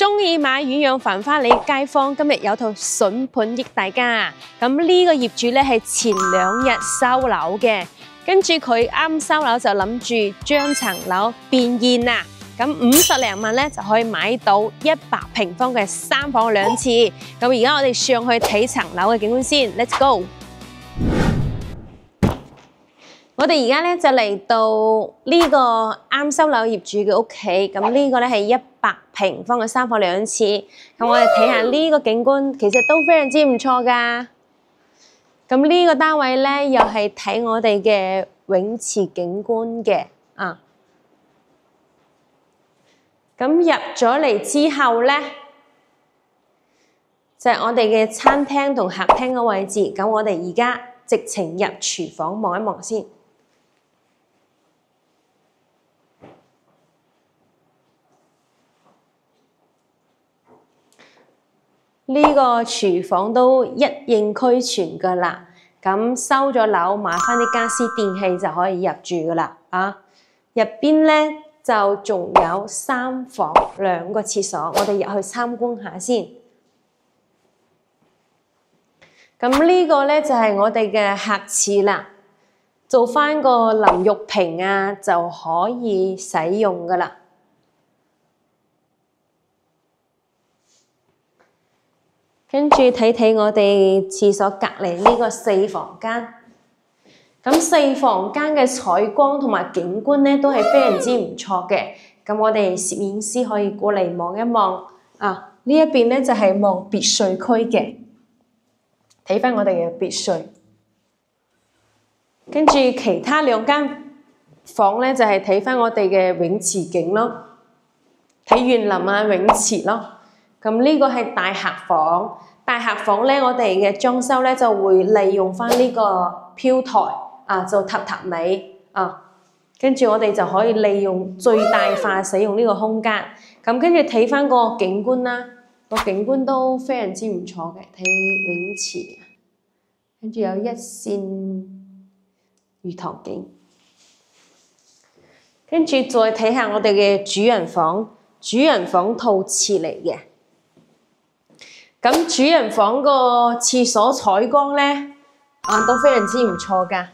中意買遠洋繁花梨街坊今日有套筍盤益大家。咁呢個業主咧係前2日收樓嘅，跟住佢啱收樓就諗住將層樓變現啊！咁50零萬咧就可以買到100平方嘅3房2廁。咁而家我哋上去睇層樓嘅景觀先 ，Let's go！ 我哋而家咧就嚟到呢個啱收樓業主嘅屋企，咁呢個咧係100平方嘅3房2廁。咁我哋睇下呢個景觀，其實都非常之唔錯噶。咁呢個單位咧又係睇我哋嘅泳池景觀嘅啊。咁入咗嚟之後咧，就係我哋嘅餐廳同客廳嘅位置。咁我哋而家直情入廚房望一望先。呢個廚房都一應俱全噶啦。咁收咗樓買翻啲家私電器就可以入住噶啦。啊，入邊咧就仲有3房2個廁所，我哋入去參觀下先。咁呢個咧就係我哋嘅客廁啦，做翻個淋浴屏啊就可以使用噶啦。跟住睇睇我哋廁所隔離呢個4房間，咁4房間嘅採光同埋景觀咧都係非常之唔錯嘅。咁我哋攝影師可以過嚟望一望啊！呢一邊咧就係望別墅區嘅，睇翻我哋嘅別墅。跟住其他2間房咧就係睇翻我哋嘅泳池景咯，睇園林啊泳池咯。咁呢個係大客房，大客房咧，我哋嘅裝修咧就會利用翻呢個飄台啊，做榻榻米啊，跟住我哋就可以利用最大化使用呢個空間。咁跟住睇翻個景觀啦，個景觀都非常之唔錯嘅，睇泳池，跟住有一線魚塘景，跟住再睇下我哋嘅主人房，主人房套廁嚟嘅。咁主人房個廁所採光咧，都非常之唔錯噶。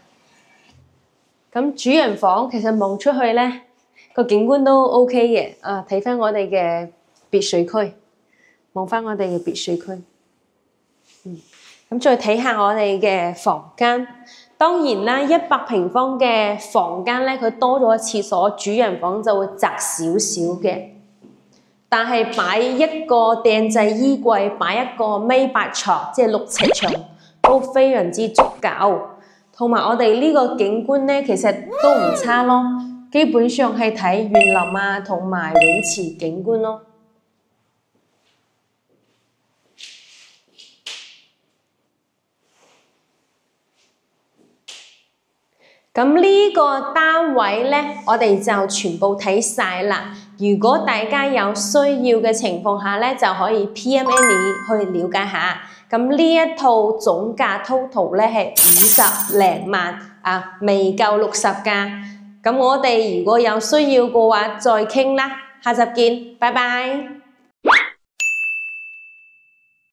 咁主人房其實望出去咧，個景觀都 OK 嘅。啊，睇翻我哋嘅別墅區，望翻我哋嘅別墅區。咁再睇下我哋嘅房間。當然啦，100平方嘅房間咧，佢多咗個廁所，主人房就會窄少少嘅。但係擺一個訂製衣櫃，擺一個尾白床，即係6尺長，都非常之足夠。同埋我哋呢個景觀咧，其實都唔差咯。基本上係睇園林啊，同埋泳池景觀咯。咁呢個單位咧，我哋就全部睇晒啦。如果大家有需要嘅情況下咧，就可以 PM Annie 去了解下。咁呢一套總價 total 咧係50零萬啊，未夠60㗎。咁我哋如果有需要嘅話，再傾啦。下集見，拜拜。